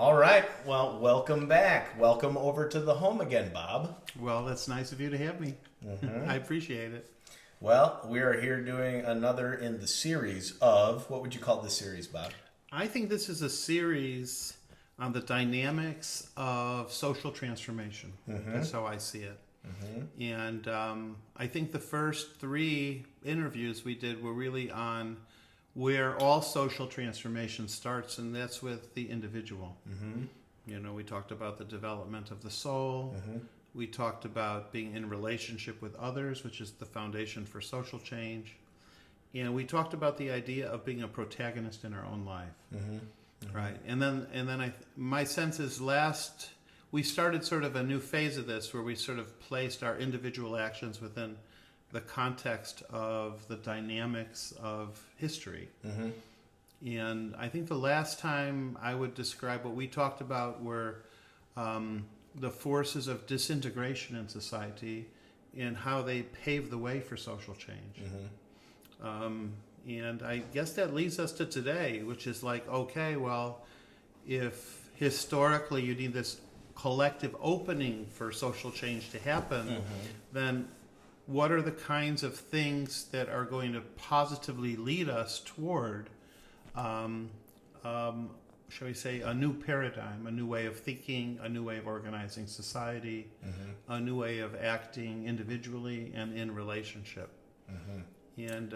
All right. Well, welcome back. Welcome over to the home again, Bob. Well, that's nice of you to have me. I appreciate it. Well, we are here doing another in the series of, what would you call this series, Bob? I think this is a series on the dynamics of social transformation. That's how I see it. And I think the first three interviews we did were really on where all social transformation starts, and that's with the individual. You know, we talked about the development of the soul. We talked about being in relationship with others, which is the foundation for social change. And we talked about the idea of being a protagonist in our own life. Right. And then my sense is we started sort of a new phase of this where we sort of placed our individual actions within the context of the dynamics of history. And I think the last time I would describe what we talked about were the forces of disintegration in society and how they pave the way for social change. And I guess that leads us to today, which is like, okay, well, if historically you need this collective opening for social change to happen, then what are the kinds of things that are going to positively lead us toward, shall we say, a new paradigm, a new way of thinking, a new way of organizing society, a new way of acting individually and in relationship. And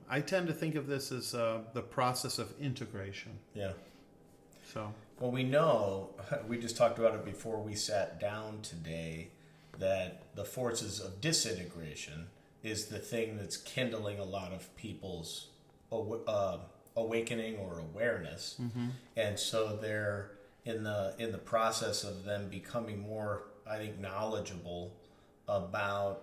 I tend to think of this as the process of integration. Yeah. So. Well, we know, we just talked about it before we sat down today, that the forces of disintegration is the thing that's kindling a lot of people's awakening or awareness. And so they're in the process of them becoming more, I think, knowledgeable about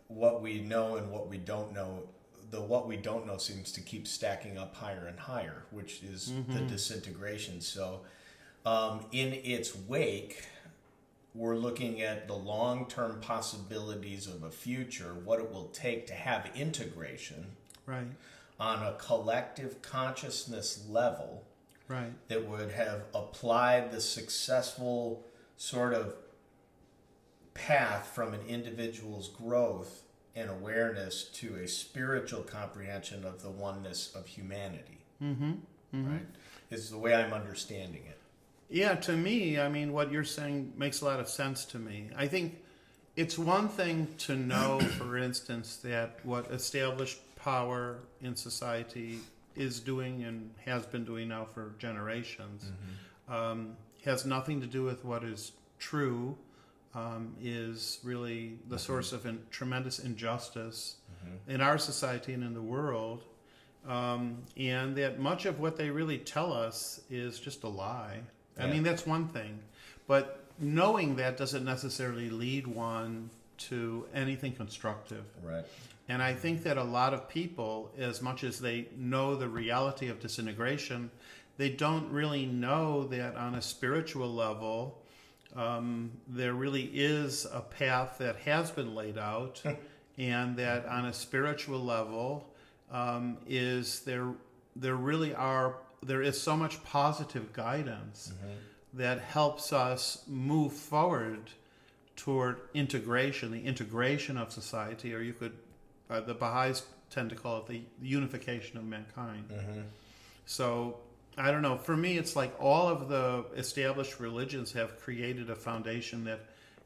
what we know and what we don't know. The what we don't know seems to keep stacking up higher and higher, which is the disintegration. So in its wake, we're looking at the long-term possibilities of a future, what it will take to have integration on a collective consciousness level that would have applied the successful sort of path from an individual's growth and awareness to a spiritual comprehension of the oneness of humanity. Right? Is the way I'm understanding it. Yeah, to me, I mean, what you're saying makes a lot of sense to me. I think it's one thing to know, for instance, that what established power in society is doing and has been doing now for generations has nothing to do with what is true, is really the source of tremendous injustice in our society and in the world, and that much of what they really tell us is just a lie. I mean, that's one thing, but knowing that doesn't necessarily lead one to anything constructive. Right. And I think that a lot of people, as much as they know the reality of disintegration, they don't really know that on a spiritual level, there really is a path that has been laid out, and that on a spiritual level, there is so much positive guidance that helps us move forward toward integration, the integration of society, or you could, the Baha'is tend to call it the unification of mankind. So, I don't know, for me it's like all of the established religions have created a foundation that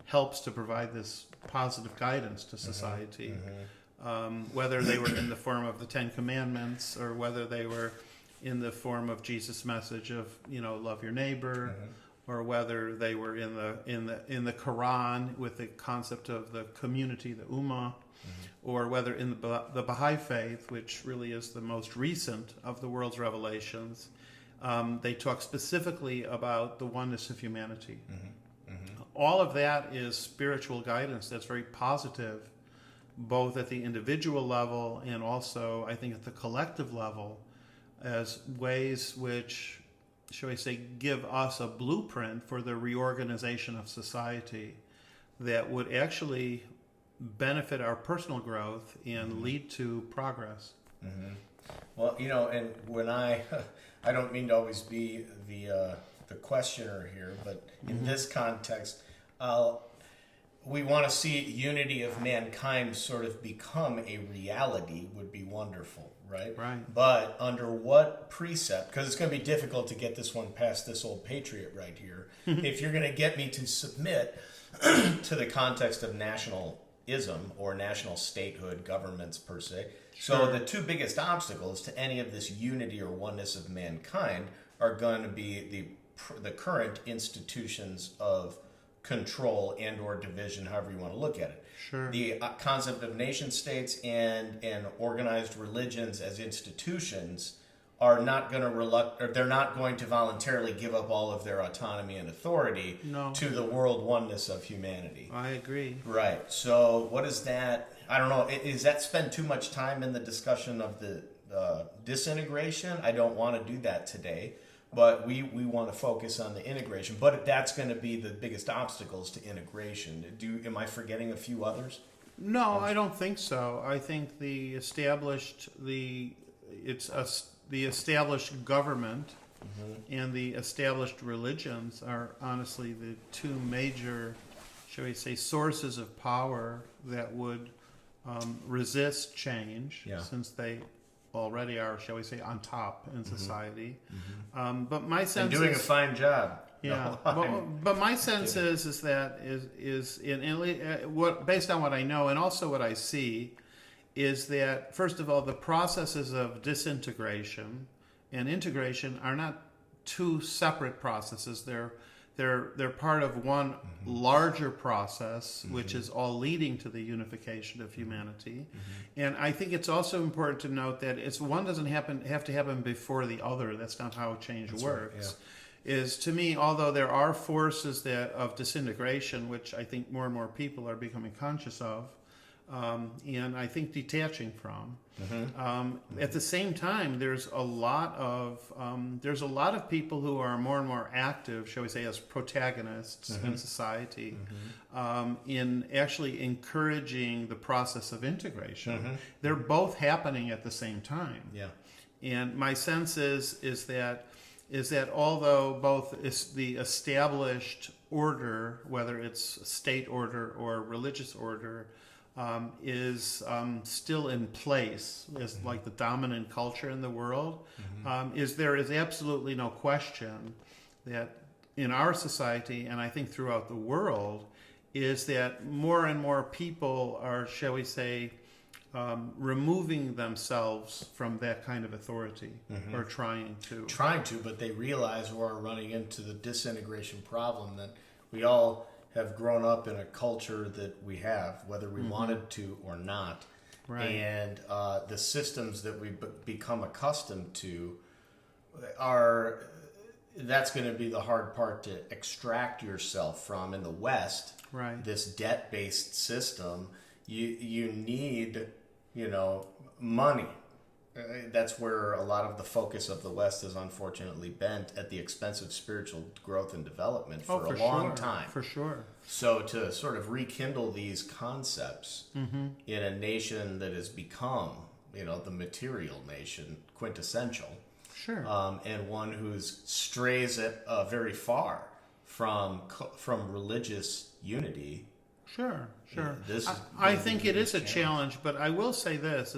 helps to provide this positive guidance to society. Whether they were in the form of the Ten Commandments or whether they were in the form of Jesus' message of, you know, love your neighbor, or whether they were in the Quran with the concept of the community, the Ummah, or whether in the Baha'i faith, which really is the most recent of the world's revelations, they talk specifically about the oneness of humanity. All of that is spiritual guidance that's very positive, both at the individual level and also, I think, at the collective level, as ways which, shall we say, give us a blueprint for the reorganization of society that would actually benefit our personal growth and lead to progress. Well, and when I don't mean to always be the questioner here, but in this context, we want to see unity of mankind sort of become a reality would be wonderful, right? Right. But under what precept? Because it's going to be difficult to get this one past this old patriot right here. If you're going to get me to submit to the context of nationalism or national statehood governments per se. So the two biggest obstacles to any of this unity or oneness of mankind are going to be the current institutions of control and or division, however you want to look at it. Sure. The concept of nation states and organized religions as institutions are not going to they're not going to voluntarily give up all of their autonomy and authority to the world oneness of humanity. I agree. Right. So what is that? I don't know. Is that spend too much time in the discussion of the disintegration? I don't want to do that today. But we want to focus on the integration. But that's going to be the biggest obstacles to integration. Am I forgetting a few others? No, I don't think so. I think the established government and the established religions are honestly the two major, shall we say, sources of power that would resist change, since they already are, shall we say, on top in society. But my sense and doing a fine job. Yeah, but my sense is that what based on what I know and also what I see is that, first of all, the processes of disintegration and integration are not two separate processes. They're part of one larger process, which is all leading to the unification of humanity. And I think it's also important to note that one doesn't have to happen before the other. That's not how change works. Right, Is to me, although there are forces of disintegration, which I think more and more people are becoming conscious of, and I think detaching from. At the same time, there's a lot of people who are more and more active, shall we say, as protagonists in society, in actually encouraging the process of integration. They're both happening at the same time. Yeah. And my sense is that although both the established order, whether it's state order or religious order, is still in place as like the dominant culture in the world, there is absolutely no question that in our society, and I think throughout the world, is that more and more people are, shall we say, removing themselves from that kind of authority, or trying to, but they realize we're running into the disintegration problem that we all have grown up in a culture that we have, whether we wanted to or not. Right. And the systems that we've become accustomed to that's going to be the hard part to extract yourself from. In the West, this debt-based system, you need, money. That's where a lot of the focus of the West is unfortunately bent, at the expense of spiritual growth and development for a long time. For sure. So to sort of rekindle these concepts in a nation that has become, the material nation, quintessential. Sure. And one who's strays very far from religious unity. Sure. I think it is a challenge, but I will say this: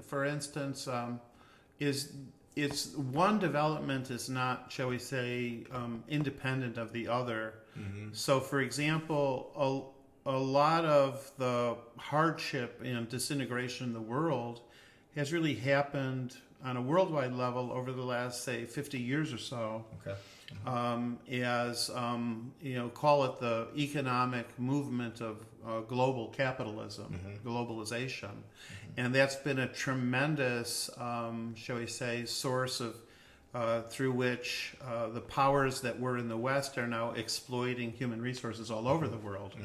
for instance, one development is not, shall we say, independent of the other. So, for example, a lot of the hardship and disintegration in the world has really happened on a worldwide level over the last, say, 50 years or so. Okay. Call it the economic movement of global capitalism, globalization. And that's been a tremendous, shall we say, source of through which the powers that were in the West are now exploiting human resources all over the world.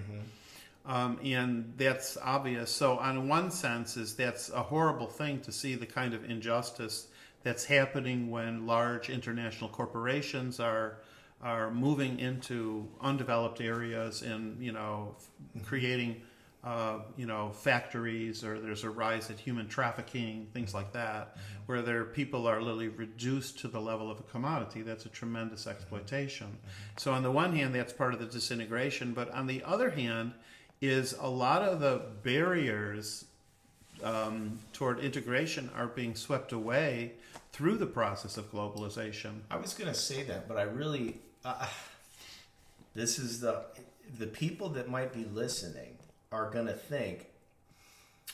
And that's obvious. So on one sense, that's a horrible thing to see, the kind of injustice that's happening when large international corporations are moving into undeveloped areas and creating factories, or there's a rise in human trafficking, things like that, where people are literally reduced to the level of a commodity. That's a tremendous exploitation. So on the one hand, that's part of the disintegration, but on the other hand is a lot of the barriers toward integration are being swept away through the process of globalization. I was going to say that, but I really, this is the people that might be listening are going to think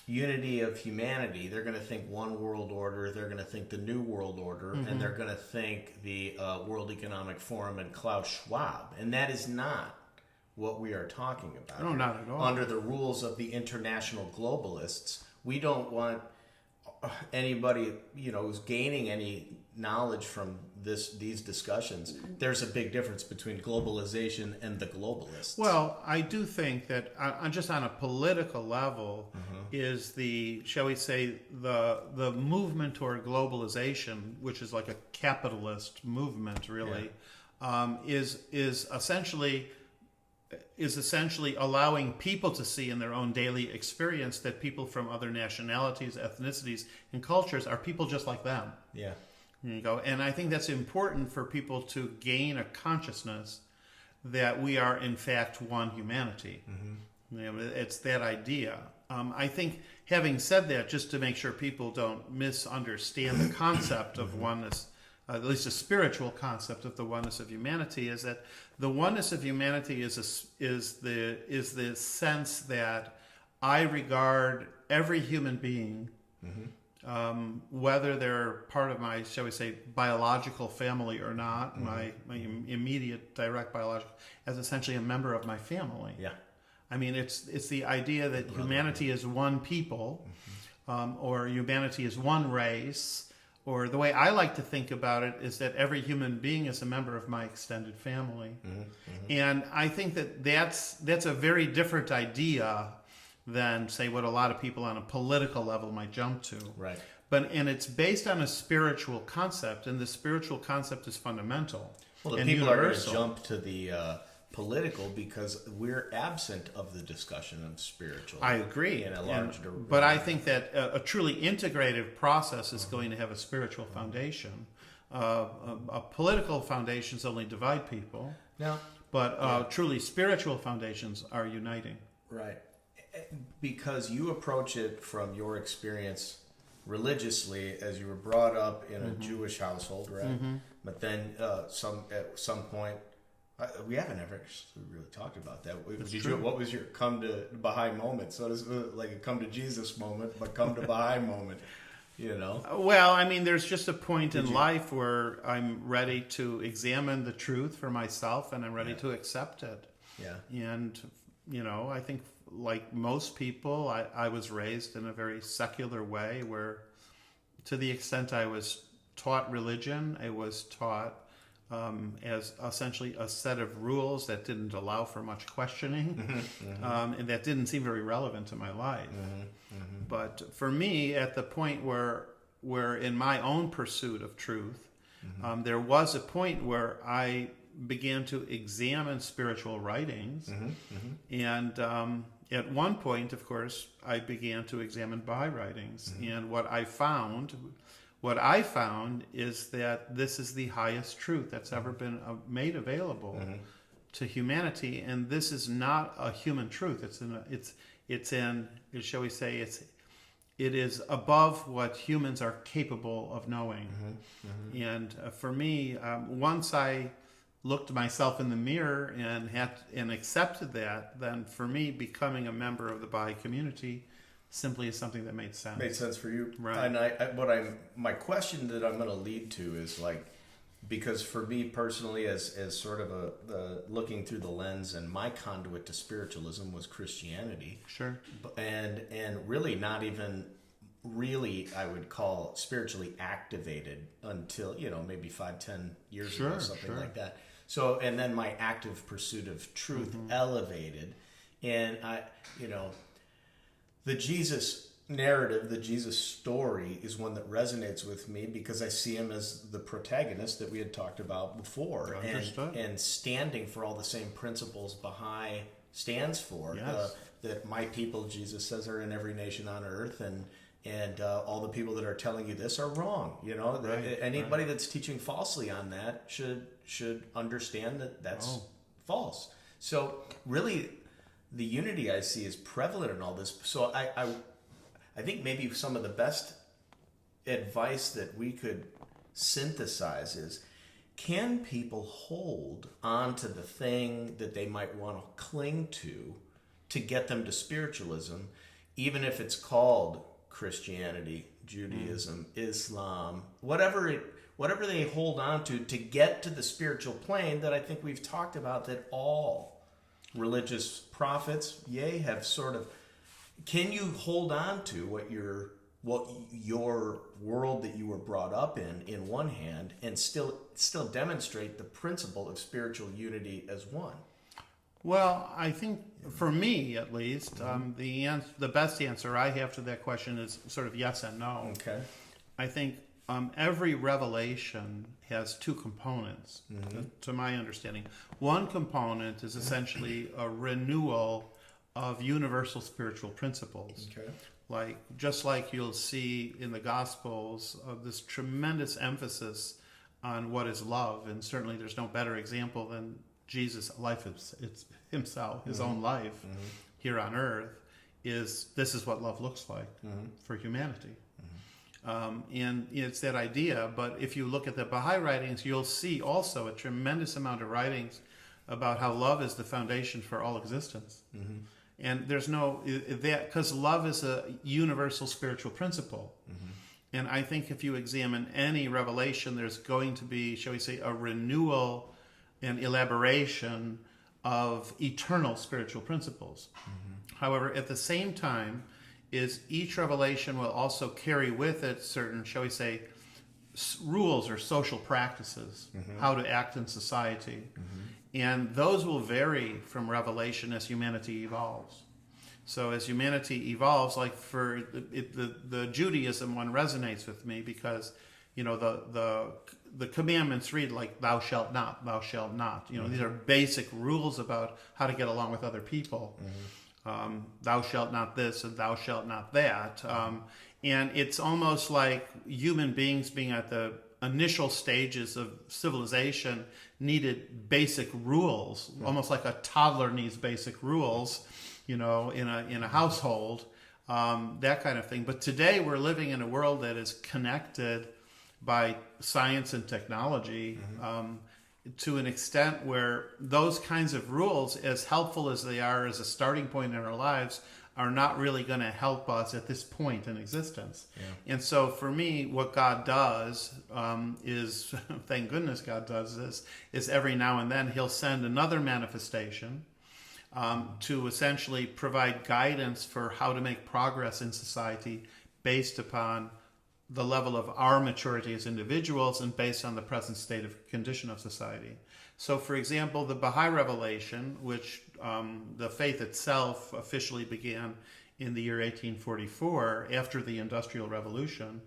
unity of humanity. They're going to think one world order. They're going to think the new world order, and they're going to think the World Economic Forum and Klaus Schwab. And that is not what we are talking about. No, not at all. Under the rules of the international globalists, we don't want anybody, who's gaining any knowledge from these discussions. There's a big difference between globalization and the globalists. Well, I do think that just on a political level is shall we say, the movement toward globalization, which is like a capitalist movement, really, is essentially allowing people to see in their own daily experience that people from other nationalities, ethnicities, and cultures are people just like them. Yeah. There you go. And I think that's important for people to gain a consciousness that we are, in fact, one humanity. It's that idea. I think, having said that, just to make sure people don't misunderstand the concept of oneness, at least a spiritual concept of the oneness of humanity, is that the oneness of humanity is the sense that I regard every human being, whether they're part of my, shall we say, biological family or not, my immediate direct biological, as essentially a member of my family. Yeah. I mean, it's the idea that humanity is one people, or humanity is one race. Or the way I like to think about it is that every human being is a member of my extended family. And I think that's a very different idea than, say, what a lot of people on a political level might jump to. Right. And it's based on a spiritual concept, and the spiritual concept is fundamental. Well, the and people universal. are going to jump to the political because we're absent of the discussion of spiritual. I agree. In a large but I think that a truly integrative process is going to have a spiritual foundation. A political foundations only divide people. Now, but truly spiritual foundations are uniting. Right. Because you approach it from your experience religiously, as you were brought up in a Jewish household, right? But then at some point, we haven't ever really talked about that. What was your come to Baha'i moment? So it's like a come to Jesus moment, but come to Baha'i moment, Well, I mean, there's just a point in life where I'm ready to examine the truth for myself, and I'm ready to accept it. Yeah. And, I think like most people, I was raised in a very secular way where, to the extent I was taught religion, I was taught as essentially a set of rules that didn't allow for much questioning, and that didn't seem very relevant to my life. But for me, at the point where in my own pursuit of truth, there was a point where I began to examine spiritual writings, and at one point, of course, I began to examine Baha'i writings, and what I found is that this is the highest truth that's ever been made available to humanity, and this is not a human truth. It is above what humans are capable of knowing. And for me, once I looked myself in the mirror and accepted that, then for me, becoming a member of the Baha'i community simply is something that made sense. Made sense for you, right? And my question that I'm going to lead to is because for me personally, as sort of looking through the lens, and my conduit to spiritualism was Christianity. Sure. And really not even really, I would call spiritually activated until maybe 5-10 years ago, something like that. So, and then my active pursuit of truth elevated, and the Jesus narrative, the Jesus story is one that resonates with me because I see him as the protagonist that we had talked about before, and standing for all the same principles Baha'i stands for. Yes. That my people, Jesus says, are in every nation on earth, and all the people that are telling you this are wrong. Right, Anybody that's teaching falsely on that should understand that that's false. So really, the unity I see is prevalent in all this. So I think maybe some of the best advice that we could synthesize is, can people hold on to the thing that they might want to cling to get them to spiritualism, even if it's called Christianity, Judaism, Islam, whatever they hold on to get to the spiritual plane that I think we've talked about, that all religious prophets, have sort of. Can you hold on to what your world that you were brought up in one hand, and still demonstrate the principle of spiritual unity as one? Well, I think for me, at least, the best answer I have to that question is sort of yes and no. Okay. I think every revelation has two components, to my understanding. One component is essentially a renewal of universal spiritual principles. Okay. Just like you'll see in the Gospels, this tremendous emphasis on what is love, and certainly there's no better example than Jesus' life himself, his own life here on earth. This is what love looks like for humanity. And it's that idea, but if you look at the Baha'i writings, you'll see also a tremendous amount of writings about how love is the foundation for all existence. And there's because love is a universal spiritual principle. And I think if you examine any revelation, there's going to be, shall we say, a renewal and elaboration of eternal spiritual principles. However, at the same time, each revelation will also carry with it certain, shall we say, rules or social practices, how to act in society. And those will vary from revelation as humanity evolves. So as humanity evolves, like for the Judaism one resonates with me because, the commandments read like "thou shalt not," "thou shalt not." These are basic rules about how to get along with other people. Thou shalt not this and thou shalt not that. And it's almost like human beings being at the initial stages of civilization needed basic rules, almost like a toddler needs basic rules, in a household, that kind of thing. But today we're living in a world that is connected by science and technology to an extent where those kinds of rules, as helpful as they are as a starting point in our lives, are not really going to help us at this point in existence. And so for me, what God does is, thank goodness God does this, is every now and then he'll send another manifestation to essentially provide guidance for how to make progress in society based upon the level of our maturity as individuals and based on the present state of condition of society. So, for example, the Baha'i revelation, which the faith itself officially began in the year 1844 after the Industrial Revolution,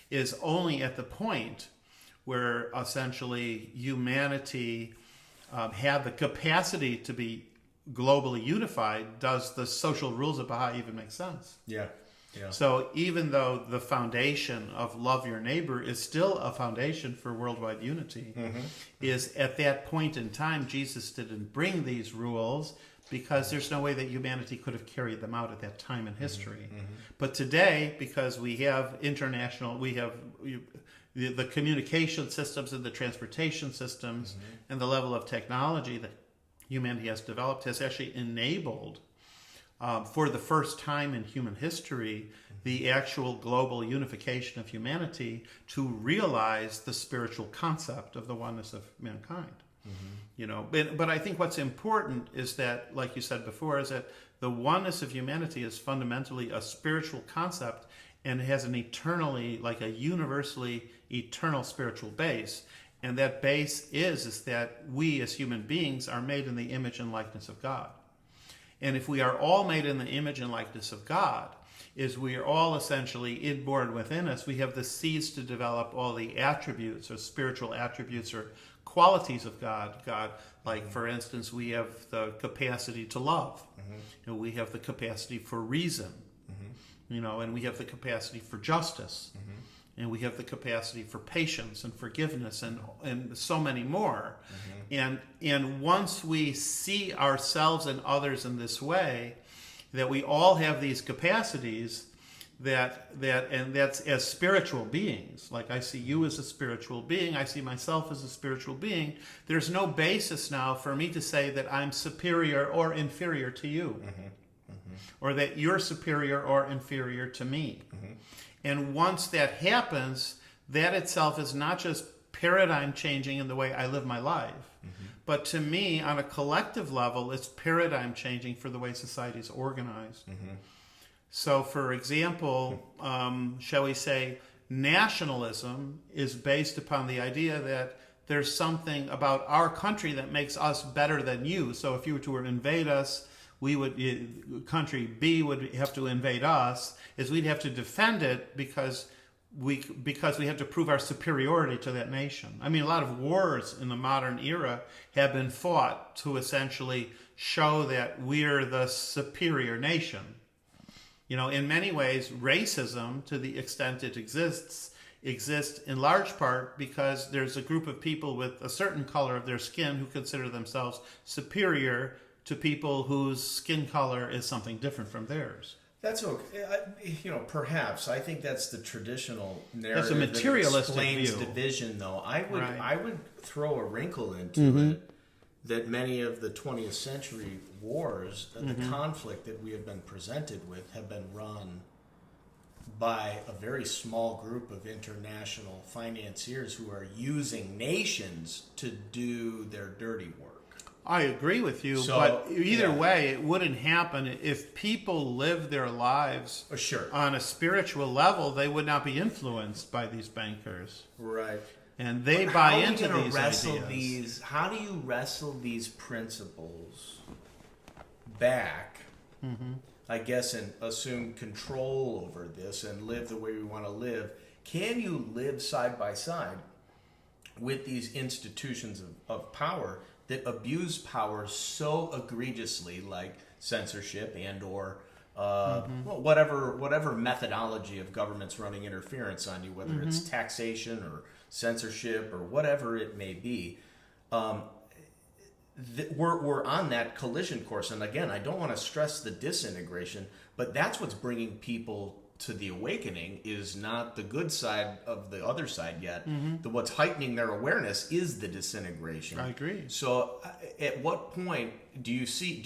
is only at the point where essentially humanity had the capacity to be globally unified. Does the social rules of Baha'i even make sense? Yeah. So even though the foundation of love your neighbor is still a foundation for worldwide unity, is at that point in time, Jesus didn't bring these rules because there's no way that humanity could have carried them out at that time in history. But today, because we have the communication systems and the transportation systems and the level of technology that humanity has developed has actually enabled for the first time in human history, the actual global unification of humanity to realize the spiritual concept of the oneness of mankind. But I think what's important is that, like you said before, is that the oneness of humanity is fundamentally a spiritual concept and has an eternally, like a universally eternal spiritual base. And that base is that we as human beings are made in the image and likeness of God. And if we are all made in the image and likeness of God, is we are all essentially inborn within us. We have the seeds to develop all the attributes or spiritual attributes or qualities of God. Like for instance, we have the capacity to love. We have the capacity for reason. And we have the capacity for justice. And we have the capacity for patience and forgiveness and so many more. And once we see ourselves and others in this way, that we all have these capacities, and that's as spiritual beings. Like I see you as a spiritual being, I see myself as a spiritual being. There's no basis now for me to say that I'm superior or inferior to you, or that you're superior or inferior to me. And once that happens, that itself is not just paradigm changing in the way I live my life, but to me, on a collective level, it's paradigm changing for the way society is organized. So, for example, shall we say, nationalism is based upon the idea that there's something about our country that makes us better than you. So if you were to invade us, country B would have to invade us, is we'd have to defend it because we have to prove our superiority to that nation. I mean, a lot of wars in the modern era have been fought to essentially show that we're the superior nation. In many ways, racism, to the extent it exists in large part because there's a group of people with a certain color of their skin who consider themselves superior to people whose skin color is something different from theirs. That's okay. Perhaps I think that's the traditional narrative. That's a materialistic that explains view. Division, though. I would throw a wrinkle into it that many of the 20th century wars, the conflict that we have been presented with, have been run by a very small group of international financiers who are using nations to do their dirty work. I agree with you, but either way, it wouldn't happen if people lived their lives on a spiritual level. They would not be influenced by these bankers, right? And they buy into these ideas. How do you wrestle these principles back? I guess, and assume control over this and live the way we want to live. Can you live side by side with these institutions of power that abuse power so egregiously, like censorship and or whatever methodology of governments running interference on you, whether it's taxation or censorship or whatever it may be? We're on that collision course, and again, I don't want to stress the disintegration, but that's what's bringing people to the awakening, is not the good side of the other side yet. What's heightening their awareness is the disintegration. I agree. So at what point do you see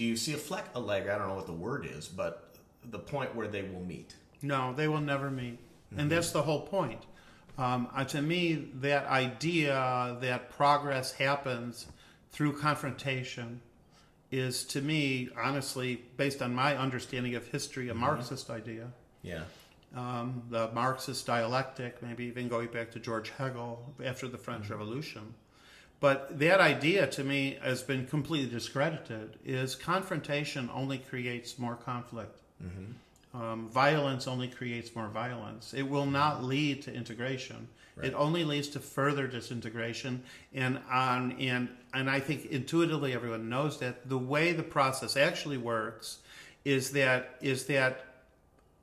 a leg, I don't know what the word is, but the point where they will meet? No, they will never meet. And that's the whole point. To me, that idea that progress happens through confrontation is, to me, honestly, based on my understanding of history, a Marxist idea. Yeah. The Marxist dialectic, maybe even going back to George Hegel after the French Revolution. But that idea, to me, has been completely discredited, is confrontation only creates more conflict. Violence only creates more violence. It will not lead to integration. Right. It only leads to further disintegration. And I think intuitively everyone knows that the way the process actually works is that,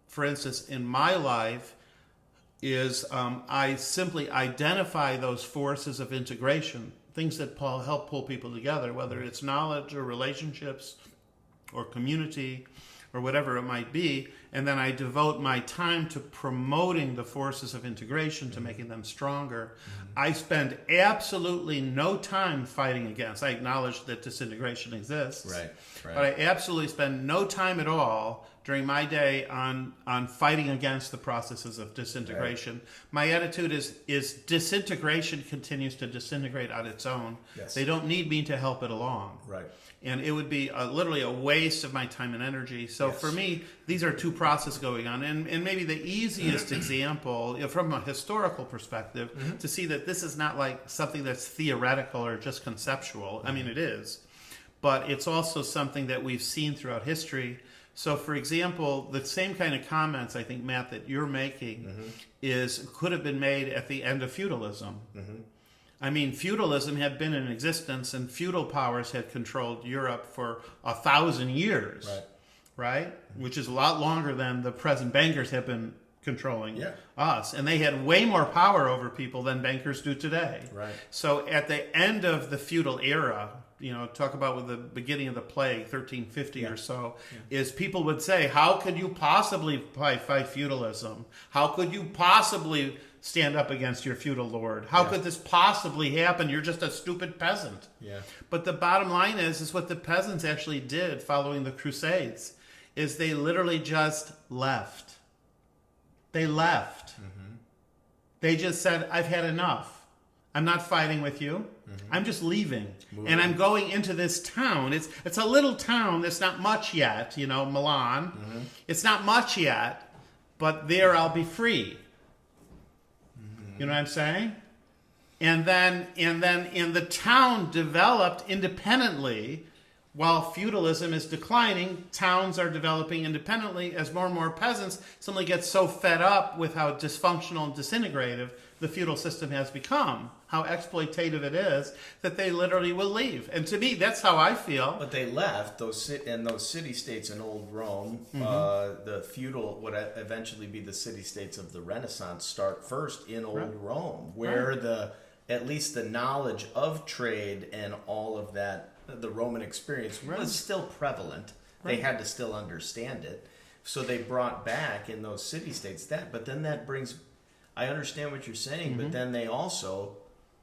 for instance, in my life, I simply identify those forces of integration, things that help pull people together, whether it's knowledge or relationships or community or whatever it might be, and then I devote my time to promoting the forces of integration, to making them stronger. I spend absolutely no time fighting against. I acknowledge that disintegration exists, right. But I absolutely spend no time at all during my day on fighting against the processes of disintegration. Right. My attitude is disintegration continues to disintegrate on its own. Yes. They don't need me to help it along. Right. And it would be literally a waste of my time and energy. So for me, these are two processes going on. And maybe the easiest example, from a historical perspective, to see that this is not like something that's theoretical or just conceptual. I mean, it is. But it's also something that we've seen throughout history. So, for example, the same kind of comments, I think, Matt, that you're making could have been made at the end of feudalism. I mean, feudalism had been in existence, and feudal powers had controlled Europe for 1,000 years, right? Which is a lot longer than the present bankers have been controlling us. And they had way more power over people than bankers do today. Right. So at the end of the feudal era, talk about with the beginning of the plague, 1350 or so, is people would say, how could you possibly fight feudalism? How could you possibly stand up against your feudal lord? How could this possibly happen? You're just a stupid peasant. Yeah. But the bottom line is what the peasants actually did following the Crusades is they literally just left. They left. Mm-hmm. They just said, I've had enough. I'm not fighting with you. Mm-hmm. I'm just leaving. And I'm going into this town. It's a little town that's not much yet, Milan. Mm-hmm. It's not much yet, but there I'll be free. You know what I'm saying? And then the town developed independently. While feudalism is declining, towns are developing independently as more and more peasants suddenly get so fed up with how dysfunctional and disintegrative the feudal system has become, how exploitative it is, that they literally will leave. And to me, that's how I feel. But they left those city-states in old Rome. The feudal would eventually be the city-states of the Renaissance start first in old Rome, where at least the knowledge of trade and all of that, the Roman experience was still prevalent. They had to still understand it. So they brought back in those city-states but then that brings, I understand what you're saying, but then they also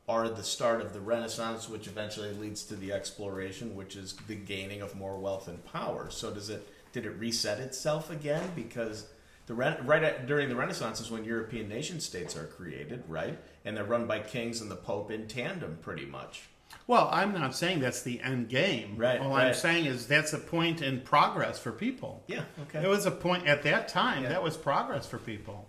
are the start of the Renaissance, which eventually leads to the exploration, which is the gaining of more wealth and power. So did it reset itself again? Because during the Renaissance is when European nation states are created, right? And they're run by kings and the Pope in tandem, pretty much. Well, I'm not saying that's the end game. Right. All I'm saying is that's a point in progress for people. Yeah. Okay. It was a point at that time. That was progress for people.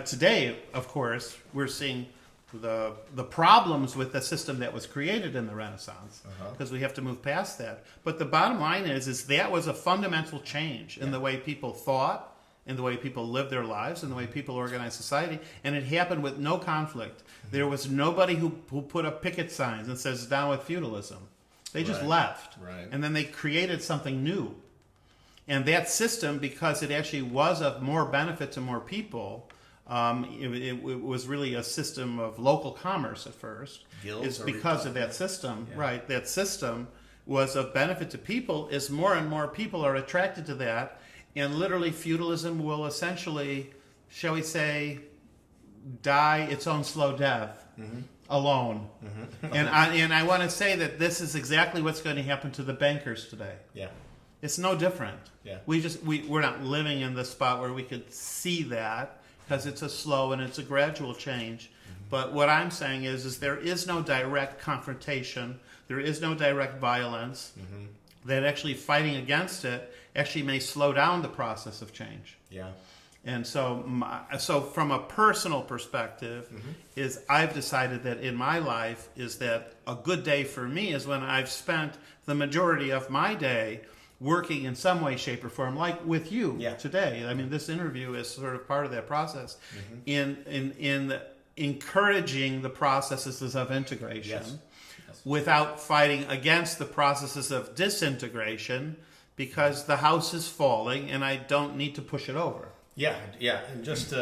Today, of course, we're seeing the problems with the system that was created in the Renaissance because we have to move past that. But the bottom line is that was a fundamental change in the way people thought, in the way people lived their lives, in the way people organized society, and it happened with no conflict. There was nobody who put up picket signs and says, down with feudalism. They just left. Right. And then they created something new. And that system, because it actually was of more benefit to more people, it was really a system of local commerce at first. It's because of that system, right? That system was of benefit to people as more and more people are attracted to that. And literally feudalism will essentially, shall we say, die its own slow death alone. And I want to say that this is exactly what's going to happen to the bankers today. Yeah. It's no different. Yeah. We're not living in the spot where we could see that because it's a slow and it's a gradual change. But what I'm saying is there is no direct confrontation. There is no direct violence. That actually fighting against it actually may slow down the process of change. Yeah. And so from a personal perspective, is I've decided that in my life is that a good day for me is when I've spent the majority of my day working in some way, shape, or form, like with you today. I mean, this interview is sort of part of that process in encouraging the processes of integration. Yes. Without fighting against the processes of disintegration, because the house is falling and I don't need to push it over. Yeah. And just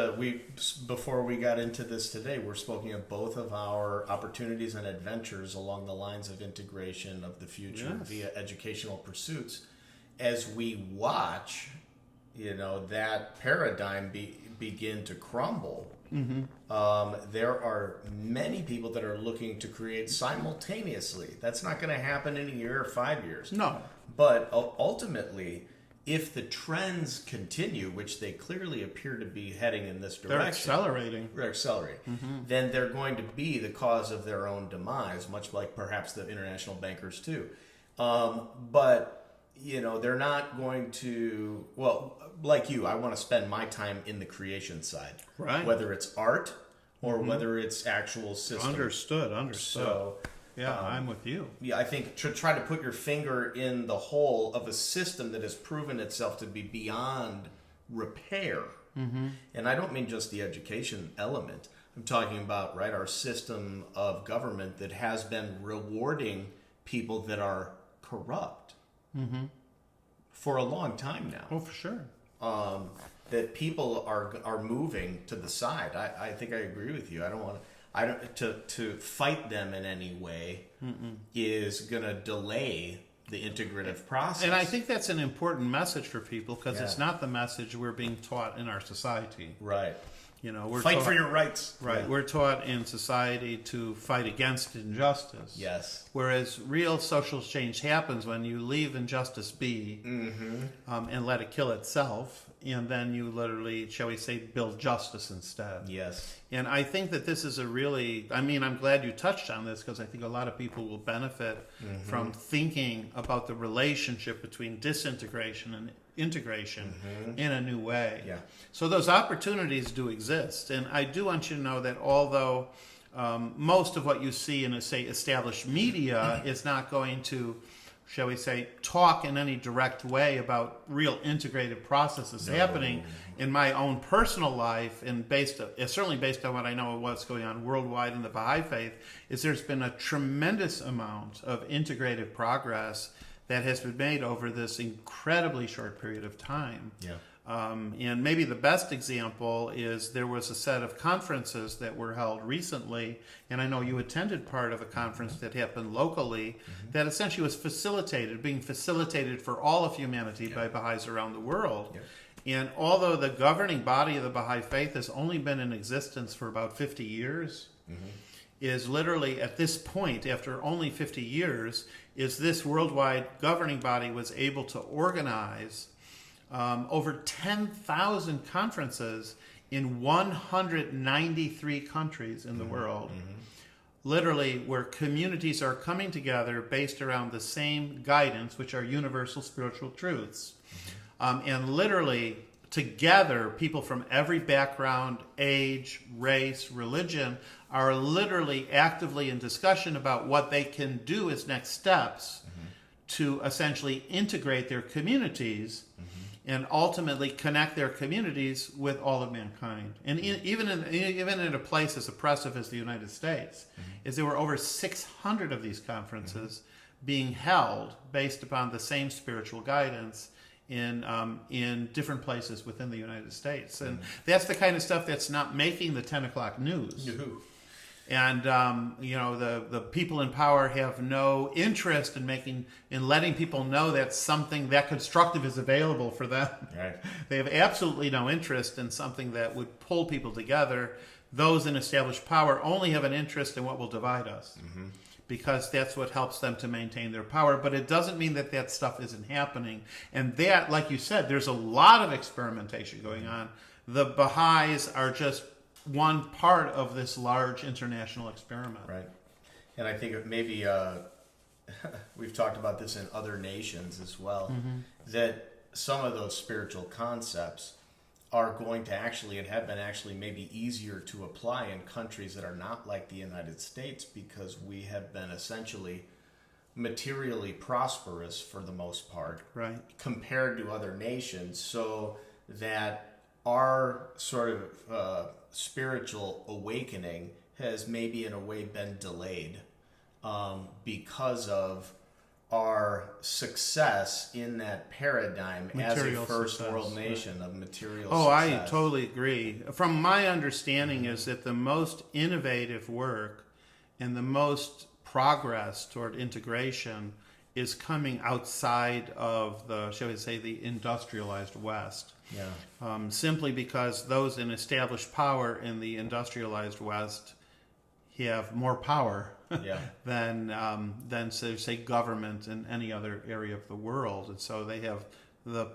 before we got into this today, we're speaking of both of our opportunities and adventures along the lines of integration of the future via educational pursuits. As we watch, that paradigm begin to crumble. There are many people that are looking to create simultaneously. That's not going to happen in a year or 5 years. No. But ultimately, if the trends continue, which they clearly appear to be heading in this direction. They're accelerating. Then they're going to be the cause of their own demise, much like perhaps the international bankers too. But they're not going to, like you, I want to spend my time in the creation side. Right. Whether it's art or whether it's actual system. Understood. So, I'm with you. Yeah, I think to try to put your finger in the hole of a system that has proven itself to be beyond repair. And I don't mean just the education element. I'm talking about, right, our system of government that has been rewarding people that are corrupt for a long time now. Oh, for sure. That people are moving to the side. I think I agree with you. I don't to fight them in any way is going to delay the integrative process. And I think that's an important message for people because it's not the message we're being taught in our society. Right. You know, we're fight taught, for your rights. Right. Yeah. We're taught in society to fight against injustice. Yes. Whereas real social change happens when you leave injustice be and let it kill itself. And then you literally, shall we say, build justice instead. Yes. And I think that this is I'm glad you touched on this because I think a lot of people will benefit from thinking about the relationship between disintegration and integration in a new way. Yeah. So those opportunities do exist. And I do want you to know that although most of what you see in, say, established media is not going to, shall we say, talk in any direct way about real integrated processes happening in my own personal life, and certainly based on what I know of what's going on worldwide in the Baha'i faith, is there's been a tremendous amount of integrated progress that has been made over this incredibly short period of time. Yeah. And maybe the best example is there was a set of conferences that were held recently, and I know you attended part of a conference that happened locally that essentially was being facilitated for all of humanity by Baha'is around the world. Yeah. And although the governing body of the Baha'i faith has only been in existence for about 50 years, is literally at this point, after only 50 years, is this worldwide governing body was able to organize over 10,000 conferences in 193 countries in the world. Literally, where communities are coming together based around the same guidance, which are universal spiritual truths. And literally, together, people from every background, age, race, religion, are literally actively in discussion about what they can do as next steps to essentially integrate their communities and ultimately connect their communities with all of mankind. And even in a place as oppressive as the United States, is there were over 600 of these conferences being held based upon the same spiritual guidance in different places within the United States. And that's the kind of stuff that's not making the 10 o'clock news. And the people in power have no interest in letting people know that something that constructive is available for them. Right. They have absolutely no interest in something that would pull people together. Those in established power only have an interest in what will divide us, because that's what helps them to maintain their power. But it doesn't mean that stuff isn't happening. And that, like you said, there's a lot of experimentation going on. The Baha'is are just one part of this large international experiment. Right. And I think maybe we've talked about this in other nations as well, that some of those spiritual concepts are going to actually, and have been actually maybe easier to apply in countries that are not like the United States, because we have been essentially materially prosperous for the most part, right, compared to other nations, so that our sort of spiritual awakening has maybe in a way been delayed because of our success in that paradigm material as a first success, world nation of material success. I totally agree. From my understanding is that the most innovative work and the most progress toward integration is coming outside of the, shall we say, the industrialized West. Yeah. Simply because those in established power in the industrialized West have more power than say government in any other area of the world, and so they have the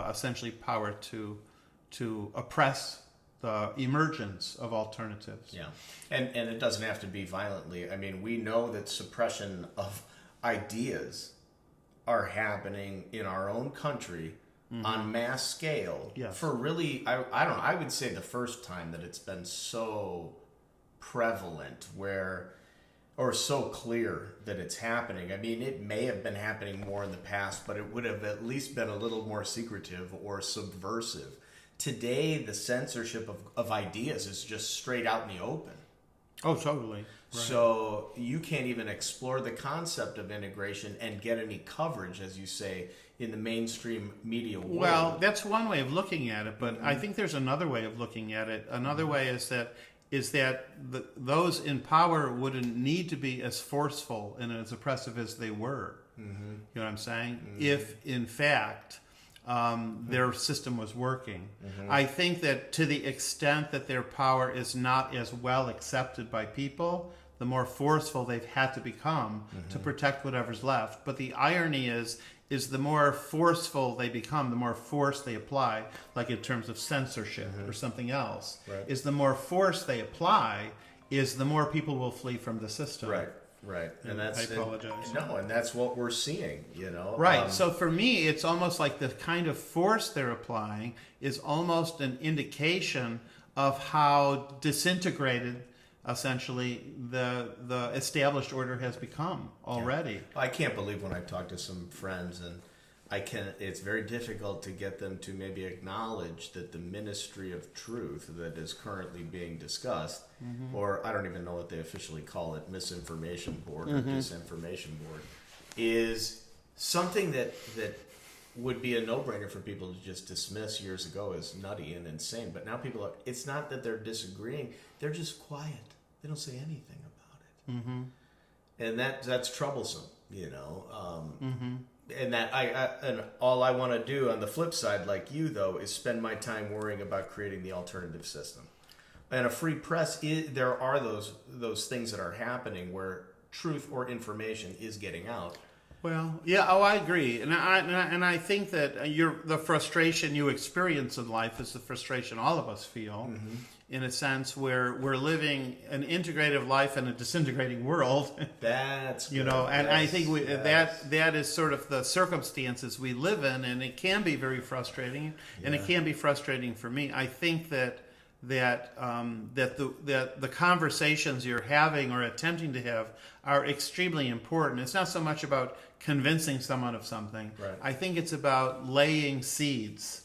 essentially power to oppress the emergence of alternatives. Yeah, and it doesn't have to be violently. I mean, we know that suppression of ideas are happening in our own country on mass scale. Yes. For really, I don't know, I would say the first time that it's been so prevalent or so clear that it's happening. I mean, it may have been happening more in the past, but it would have at least been a little more secretive or subversive today the censorship of ideas is just straight out in the open. Oh, totally. Right. So you can't even explore the concept of integration and get any coverage, as you say, in the mainstream media world. Well, that's one way of looking at it, but I think there's another way of looking at it. Another way is that those in power wouldn't need to be as forceful and as oppressive as they were. You know what I'm saying? If, in fact, their system was working. I think that to the extent that their power is not as well accepted by people, the more forceful they've had to become to protect whatever's left. But the irony is the more forceful they become, the more force they apply, like in terms of censorship or something else, is the more force they apply, is the more people will flee from the system. Right. And that's, I apologize. And that's what we're seeing, you know. Right. So for me, it's almost like the kind of force they're applying is almost an indication of how disintegrated, essentially, the established order has become already. Yeah. I can't believe when I talk to some friends, and it's very difficult to get them to maybe acknowledge that the ministry of truth that is currently being discussed, or I don't even know what they officially call it, misinformation board or disinformation board, is something that would be a no-brainer for people to just dismiss years ago as nutty and insane. But now it's not that they're disagreeing, they're just quiet. They don't say anything about it. And that's troublesome, you know. And that and all I want to do on the flip side, like you though, is spend my time worrying about creating the alternative system. And a free press, there are those things that are happening where truth or information is getting out. Well, yeah, I agree, and I think that the frustration you experience in life is the frustration all of us feel, in a sense where we're living an integrative life in a disintegrating world. That's you know, and I think that is sort of the circumstances we live in, and it can be very frustrating, and it can be frustrating for me. I think that the conversations you're having or attempting to have are extremely important. It's not so much about convincing someone of something. Right. I think it's about laying seeds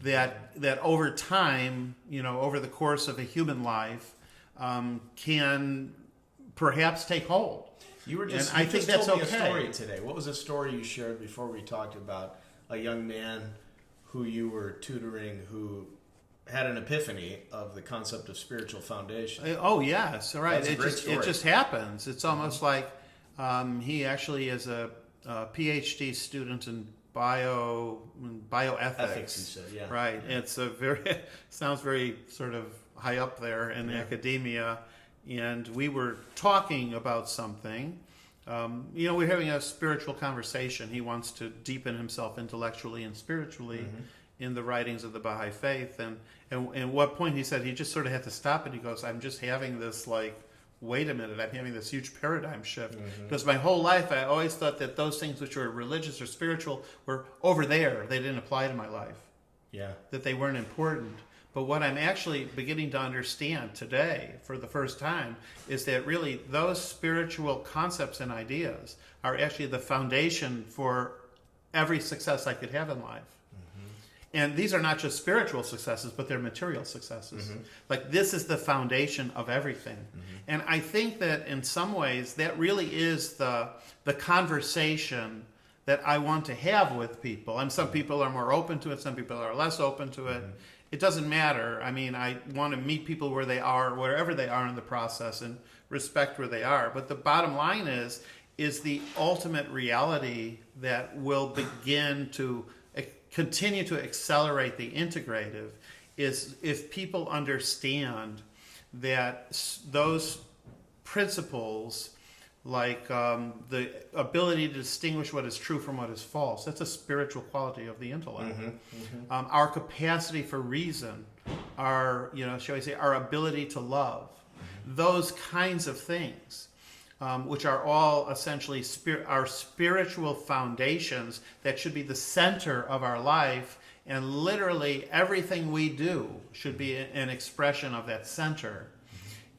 that over time, you know, over the course of a human life, can perhaps take hold. You were just, and I think that's told me okay. a story today. What was a story you shared before we talked about a young man who you were tutoring who had an epiphany of the concept of spiritual foundation? Oh yes, right. That's a great story. It just happens. It's almost like he actually is a PhD student in bioethics. Ethics, you said, yeah. Right. It's sounds very sort of high up there in academia, and we were talking about something. You know, we're having a spiritual conversation. He wants to deepen himself intellectually and spiritually in the writings of the Baha'i faith, and at what point he said he just sort of had to stop it. He goes, I'm just having this wait a minute, I'm having this huge paradigm shift. Because my whole life I always thought that those things which were religious or spiritual were over there. They didn't apply to my life. Yeah. That they weren't important. But what I'm actually beginning to understand today for the first time is that really those spiritual concepts and ideas are actually the foundation for every success I could have in life. And these are not just spiritual successes, but they're material successes. Like this is the foundation of everything. And I think that in some ways that really is the conversation that I want to have with people. And some people are more open to it, some people are less open to it. It doesn't matter. I mean, I want to meet people where they are, wherever they are in the process, and respect where they are. But the bottom line is the ultimate reality that will begin to continue to accelerate the integrative is if people understand that those principles, like the ability to distinguish what is true from what is false, that's a spiritual quality of the intellect. Our capacity for reason, our, shall we say, our ability to love, those kinds of things, which are all essentially our spiritual foundations that should be the center of our life, and literally everything we do should be an expression of that center.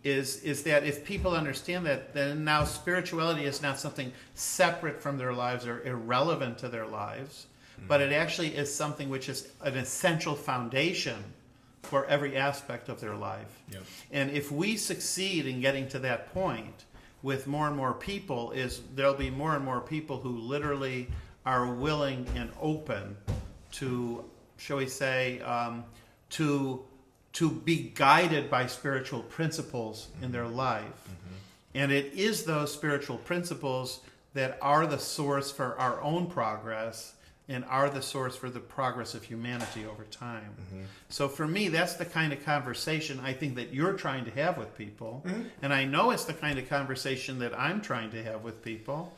Is that if people understand that, then now spirituality is not something separate from their lives or irrelevant to their lives, but it actually is something which is an essential foundation for every aspect of their life. Yep. And if we succeed in getting to that point with more and more people, there'll be more and more people who literally are willing and open to, shall we say, to be guided by spiritual principles in their life. And it is those spiritual principles that are the source for our own progress and are the source for the progress of humanity over time. So for me, that's the kind of conversation I think that you're trying to have with people. And I know it's the kind of conversation that I'm trying to have with people.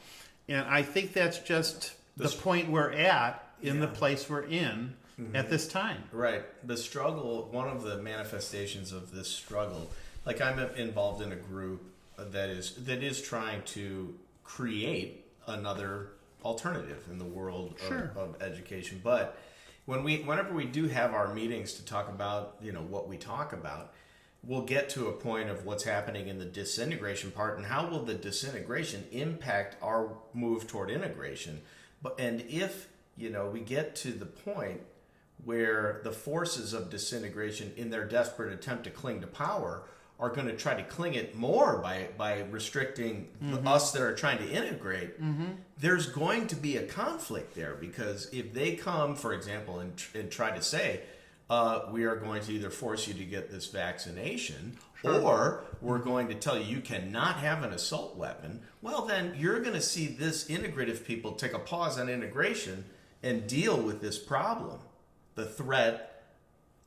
And I think that's just the point we're at in the place we're in at this time. Right. The struggle, one of the manifestations of this struggle, like I'm involved in a group that is trying to create another alternative in the world of education. But whenever we do have our meetings to talk about, what we talk about, we'll get to a point of what's happening in the disintegration part and how will the disintegration impact our move toward integration. And if, we get to the point where the forces of disintegration in their desperate attempt to cling to power are going to try to cling it more by restricting us that are trying to integrate, there's going to be a conflict there, because if they come, for example, and try to say, we are going to either force you to get this vaccination or we're going to tell you cannot have an assault weapon, well, then you're going to see this integrative people take a pause on integration and deal with this problem, the threat,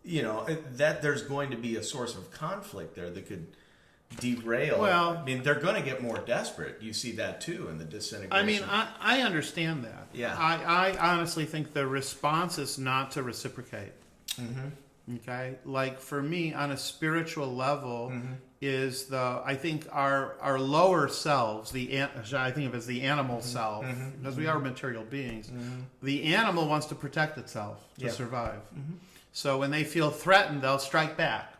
that there's going to be a source of conflict there that could derail. Well, I mean, they're going to get more desperate. You see that too in the disintegration. I mean, I understand that. Yeah. I honestly think the response is not to reciprocate. Okay? Like for me, on a spiritual level, I think our lower selves, I think of it as the animal self, because we are material beings. The animal wants to protect itself to survive. So when they feel threatened, they'll strike back.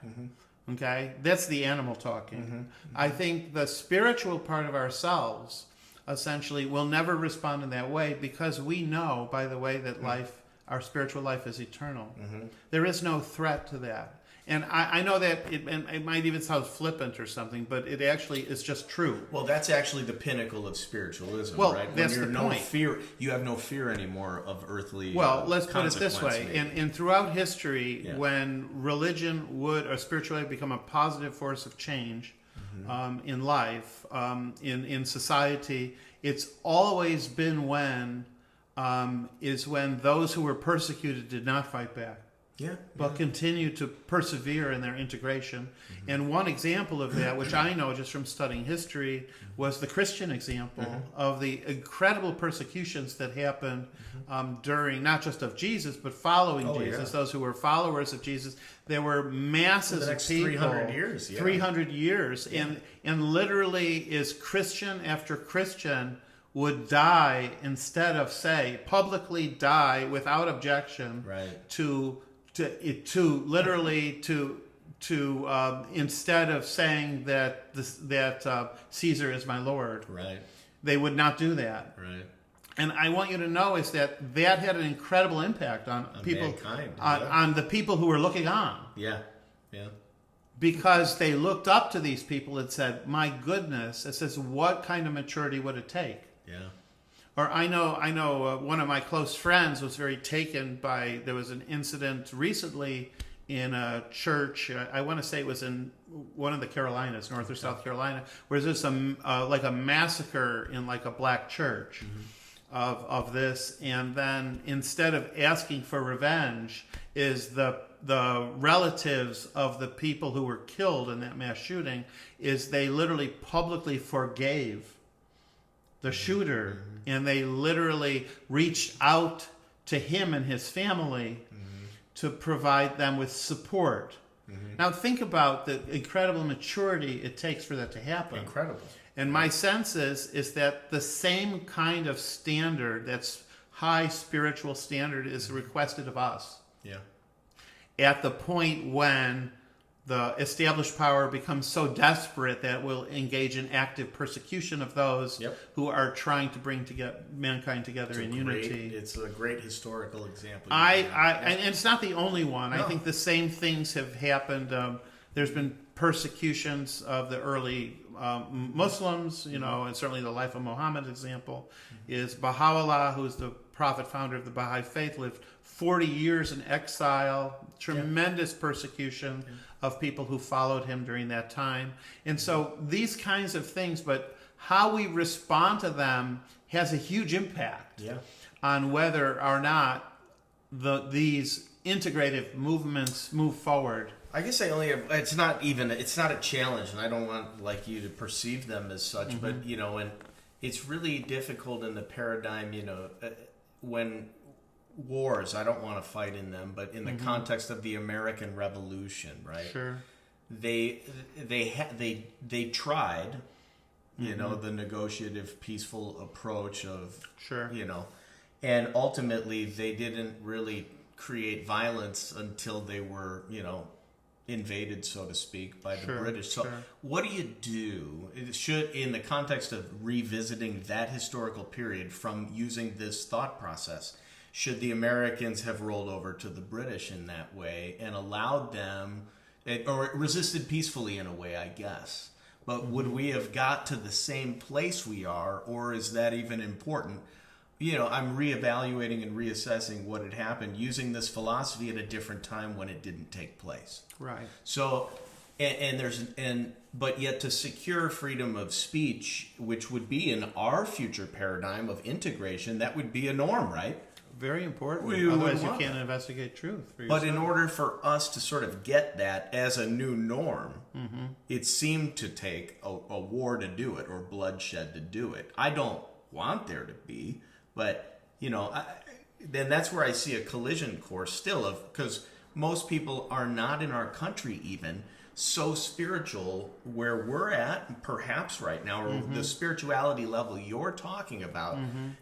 Okay? That's the animal talking. I think the spiritual part of ourselves, essentially, will never respond in that way, because we know, by the way, that our spiritual life is eternal. There is no threat to that. And I know that it might even sound flippant or something, but it actually is just true. Well, that's actually the pinnacle of spiritualism, well, right? That's the point. You have no fear anymore of earthly let's put it this way. And throughout history, when religion or spirituality become a positive force of change in life, in society, it's always been when those who were persecuted did not fight back. But continue to persevere in their integration. And one example of that, which I know just from studying history, was the Christian example of the incredible persecutions that happened during, not just of Jesus, but following Jesus. Those who were followers of Jesus. There were masses of people. 300 years. 300 years. And literally is Christian after Christian would die instead of publicly die without objection instead of saying that Caesar is my Lord. They would not do that. And I want you to know is that had an incredible impact on people, mankind, on the people who were looking on. Because they looked up to these people and said, "My goodness," it says, "what kind of maturity would it take?" Or I know one of my close friends was very taken by, there was an incident recently in a church, I want to say it was in one of the Carolinas, North or South Carolina, where there's like a massacre in like a black church of this, and then instead of asking for revenge, is the relatives of the people who were killed in that mass shooting, is they literally publicly forgave the shooter, and they literally reached out to him and his family to provide them with support. Now think about the incredible maturity it takes for that to happen. Incredible. And my sense is that the same kind of standard, that's high spiritual standard, is requested of us. At the point when the established power becomes so desperate that it will engage in active persecution of those who are trying to bring mankind together in unity. It's a great historical example. And it's not the only one. No. I think the same things have happened. There's been persecutions of the early Muslims, and certainly the life of Muhammad example is Baha'u'llah, who's the prophet founder of the Baha'i faith, lived 40 years in exile, tremendous persecution of people who followed him during that time. And so these kinds of things, but how we respond to them has a huge impact on whether or not these integrative movements move forward. I guess it's not a challenge, and I don't want you to perceive them as such, but and it's really difficult in the paradigm, when wars, I don't want to fight in them, but in the context of the American Revolution, right? Sure. They tried, the negotiative, peaceful approach of, and ultimately they didn't really create violence until they were, invaded, so to speak, by the British. So what do you do? In the context of revisiting that historical period from using this thought process, should the Americans have rolled over to the British in that way and allowed them, or resisted peacefully in a way, I guess? But would we have got to the same place we are, or is that even important? I'm reevaluating and reassessing what had happened using this philosophy at a different time when it didn't take place. Right. So, but yet to secure freedom of speech, which would be in our future paradigm of integration, that would be a norm, right? Very important. Otherwise, you can't investigate truth for yourself. But in order for us to sort of get that as a new norm, it seemed to take a war to do it, or bloodshed to do it. I don't want there to be, but then that's where I see a collision course still because most people are not in our country even so spiritual where we're at, perhaps right now, or the spirituality level you're talking about.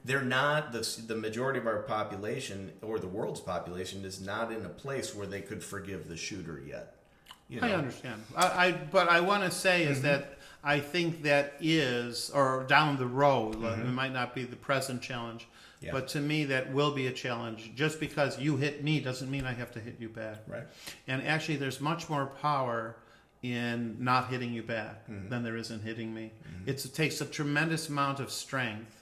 They're not, the majority of our population, or the world's population, is not in a place where they could forgive the shooter yet. I understand. But I want to say is that I think that is, or down the road, it might not be the present challenge, but to me that will be a challenge. Just because you hit me doesn't mean I have to hit you back. Right. And actually there's much more power in not hitting you back than there is in hitting me. It takes a tremendous amount of strength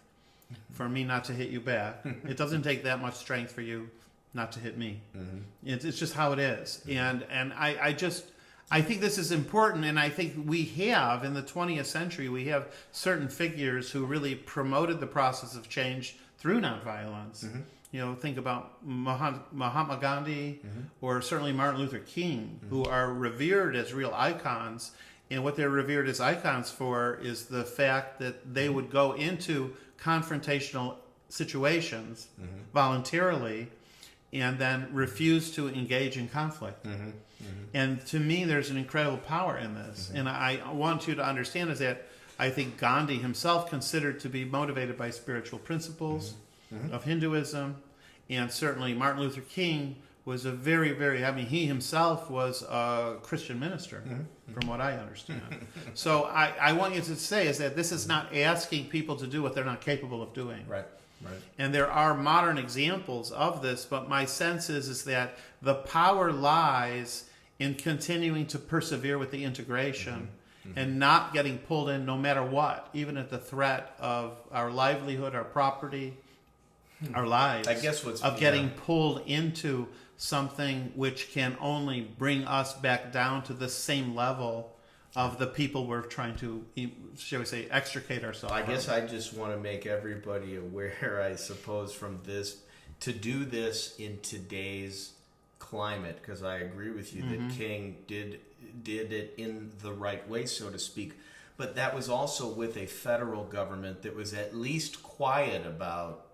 for me not to hit you back. It doesn't take that much strength for you not to hit me. It's just how it is. And I think this is important, and I think we have, in the 20th century, we have certain figures who really promoted the process of change through nonviolence. Think about Mahatma Gandhi, or certainly Martin Luther King, who are revered as real icons. And what they're revered as icons for is the fact that they would go into confrontational situations voluntarily and then refuse to engage in conflict. And to me, there's an incredible power in this. And I want you to understand is that I think Gandhi himself considered to be motivated by spiritual principles of Hinduism. And certainly Martin Luther King was a very, very, he himself was a Christian minister, from what I understand. So I want you to say is that this is not asking people to do what they're not capable of doing. Right. And there are modern examples of this, but my sense is that the power lies in continuing to persevere with the integration and not getting pulled in no matter what, even at the threat of our livelihood, our property, our lives. I guess getting pulled into something which can only bring us back down to the same level of the people we're trying to, shall we say, extricate ourselves from. I guess I just want to make everybody aware, I suppose, from this, to do this in today's climate, because I agree with you that King did it in the right way, so to speak, but that was also with a federal government that was at least quiet about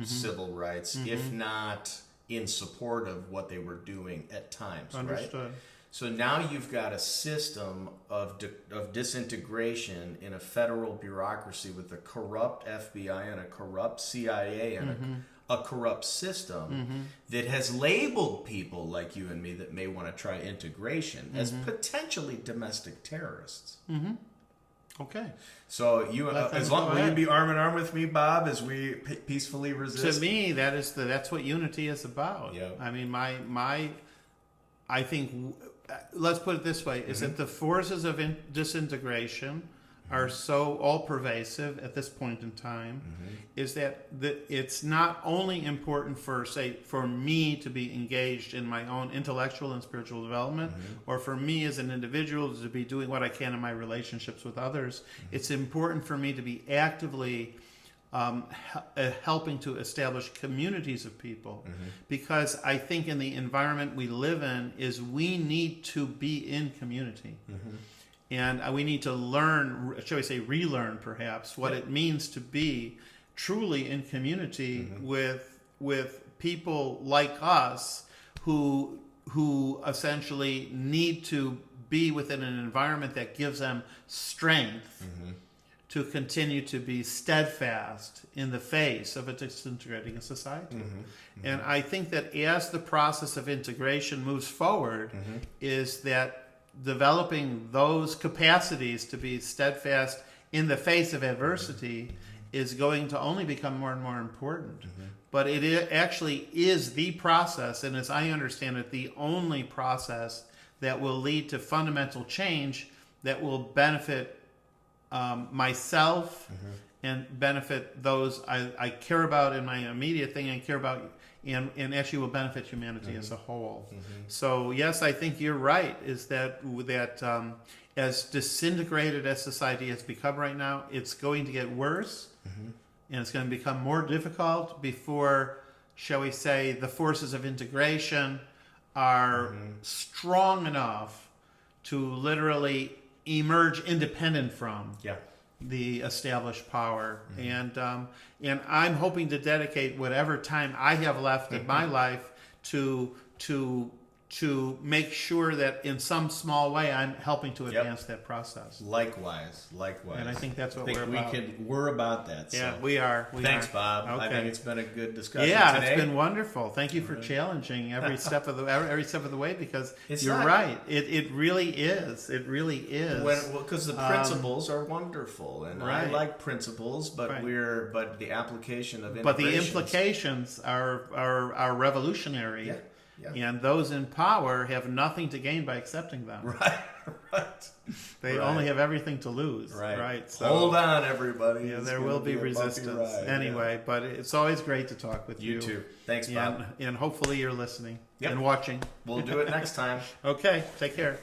civil rights, if not in support of what they were doing at times. Understood. Right? So now you've got a system of disintegration in a federal bureaucracy with a corrupt FBI and a corrupt CIA and a corrupt system that has labeled people like you and me that may want to try integration as potentially domestic terrorists. Okay. So will you be arm in arm with me, Bob, as we peacefully resist? To me, that's what unity is about. Yep. I mean, I think, let's put it this way, is that the forces of disintegration are so all-pervasive at this point in time, is that it's not only important for me to be engaged in my own intellectual and spiritual development, or for me as an individual to be doing what I can in my relationships with others. It's important for me to be actively helping to establish communities of people, because I think in the environment we live in is we need to be in community. And we need to learn, shall we say relearn perhaps, what it means to be truly in community with people like us who essentially need to be within an environment that gives them strength to continue to be steadfast in the face of a disintegrating society. And I think that as the process of integration moves forward, is that developing those capacities to be steadfast in the face of adversity is going to only become more and more important. But it actually is the process, and as I understand it, the only process that will lead to fundamental change that will benefit myself and benefit those I care about in my immediate thing and care about, and actually will benefit humanity as a whole. So yes, I think you're right, is that as disintegrated as society has become right now, it's going to get worse, and it's going to become more difficult before, shall we say, the forces of integration are strong enough to literally emerge independent from the established power. And I'm hoping to dedicate whatever time I have left in my life to make sure that in some small way I'm helping to advance that process. Likewise. And I think that's what we're about. We're about that. So. Yeah, we are. Thanks, Bob. Okay. I think it's been a good discussion today. today. It's been wonderful. Thank you for challenging every step of the way, because you're not, right. It really is. It really is. Because the principles are wonderful, and I like principles, but but the application of but the implications are revolutionary. Yeah. And those in power have nothing to gain by accepting them. Right. They only have everything to lose. Right. So, hold on, everybody. Yeah, there will be resistance. Anyway, but it's always great to talk with you. You too. Thanks, Bob. And hopefully you're listening and watching. We'll do it next time. Okay. Take care.